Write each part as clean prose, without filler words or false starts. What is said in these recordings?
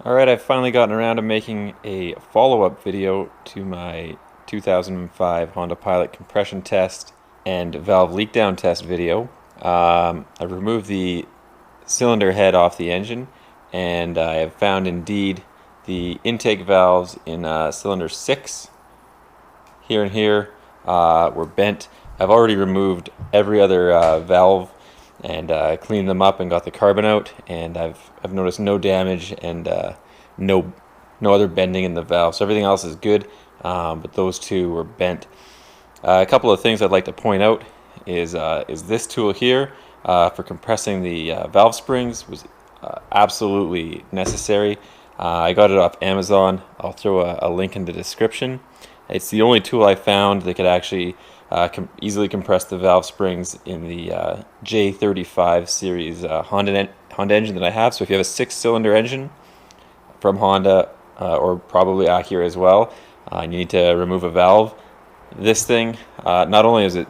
Alright, I've finally gotten around to making a follow-up video to my 2005 Honda Pilot compression test and valve leak down test video. I removed the cylinder head off the engine, and I have found indeed the intake valves in cylinder 6 here and here were bent. I've already removed every other valve and cleaned them up and got the carbon out, and I've noticed no damage and no other bending in the valve. So everything else is good, but those two were bent. A couple of things I'd like to point out is this tool here for compressing the valve springs was absolutely necessary. I got it off Amazon. I'll throw a link in the description. It's the only tool I found that could actually easily compress the valve springs in the J35 series Honda engine that I have. So if you have a 6-cylinder engine from Honda or probably Acura as well, and you need to remove a valve, this thing, not only is it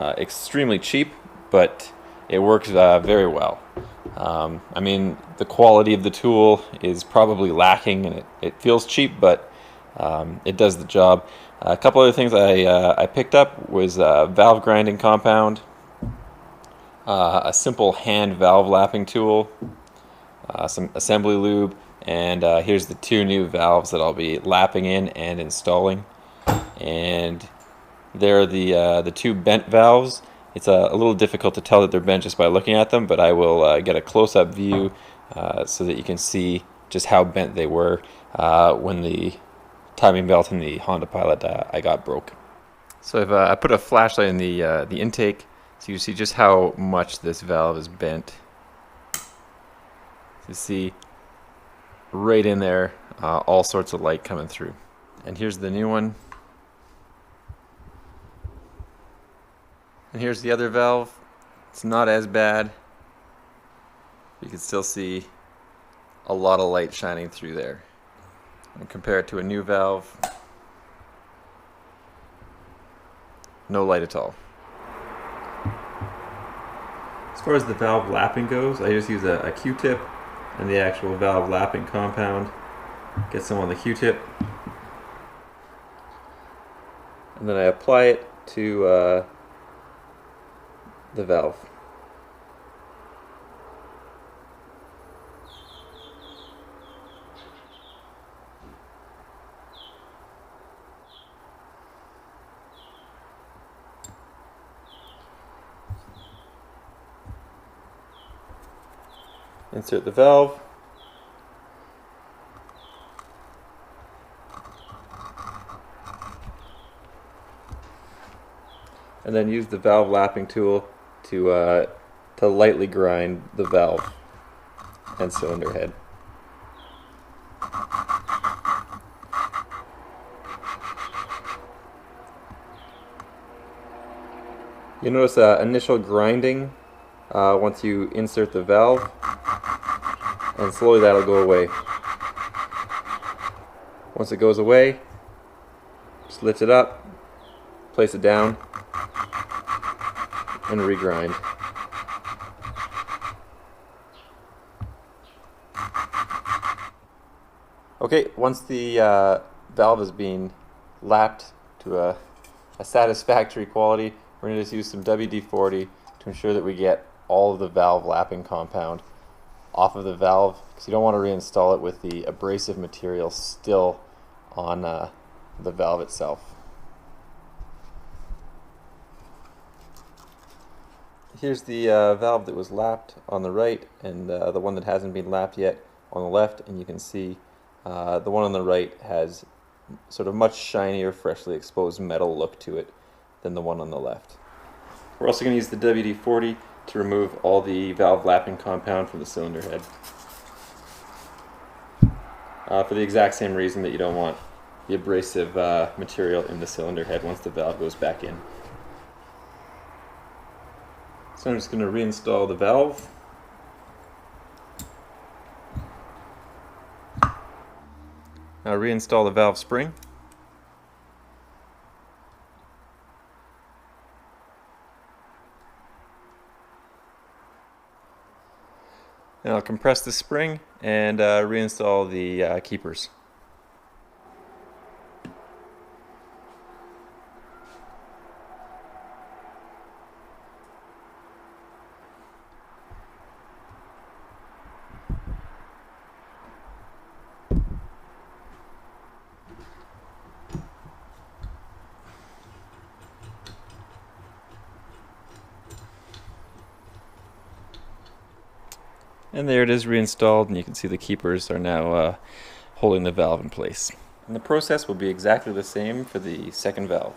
extremely cheap, but it works very well. I mean, the quality of the tool is probably lacking, and it feels cheap, but it does the job. A couple other things I picked up was valve grinding compound, a simple hand valve lapping tool, some assembly lube, and here's the two new valves that I'll be lapping in and installing. And there are the two bent valves. It's a little difficult to tell that they're bent just by looking at them, but I will get a close-up view so that you can see just how bent they were when the timing belt in the Honda Pilot I got broke. So I put a flashlight in the intake so you see just how much this valve is bent. You see right in there all sorts of light coming through. And here's the new one. And here's the other valve. It's not as bad. You can still see a lot of light shining through there. And compare it to a new valve, no light at all. As far as the valve lapping goes, I just use a Q-tip and the actual valve lapping compound. Get some on the Q-tip, and then I apply it to the valve. Insert the valve. And then use the valve lapping tool to lightly grind the valve and cylinder head. You notice initial grinding once you insert the valve, and slowly that'll go away. Once it goes away, just lift it up, place it down, and regrind. Okay, once the valve is being lapped to a satisfactory quality, we're going to just use some WD-40 to ensure that we get all of the valve lapping compound off of the valve, because you don't want to reinstall it with the abrasive material still on the valve itself. Here's the valve that was lapped on the right, and the one that hasn't been lapped yet on the left, and you can see the one on the right has sort of much shinier, freshly exposed metal look to it than the one on the left. We're also going to use the WD-40 to remove all the valve lapping compound from the cylinder head. For the exact same reason that you don't want the abrasive material in the cylinder head once the valve goes back in. So I'm just going to reinstall the valve. Now reinstall the valve spring. And I'll compress the spring and reinstall the keepers. And there it is, reinstalled, and you can see the keepers are now holding the valve in place. And the process will be exactly the same for the second valve.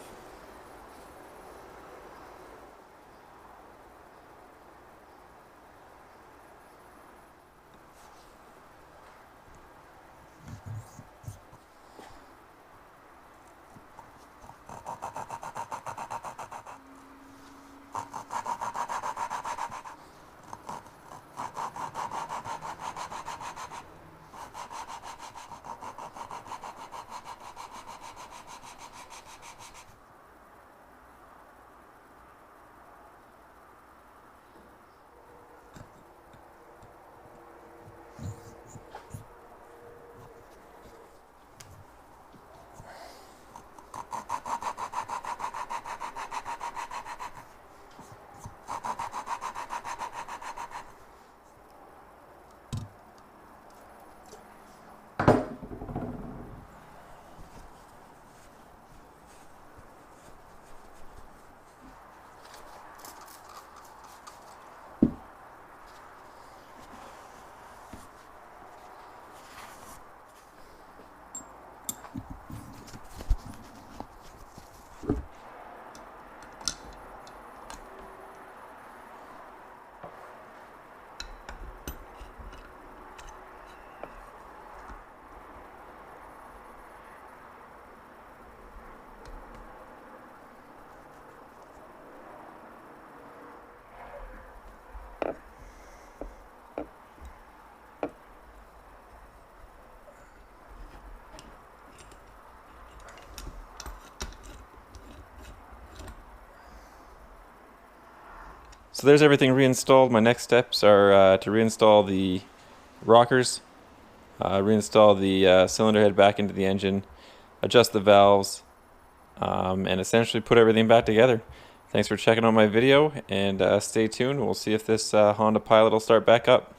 So there's everything reinstalled. My next steps are to reinstall the rockers, reinstall the cylinder head back into the engine, adjust the valves, and essentially put everything back together. Thanks for checking out my video, and stay tuned. We'll see if this Honda Pilot will start back up.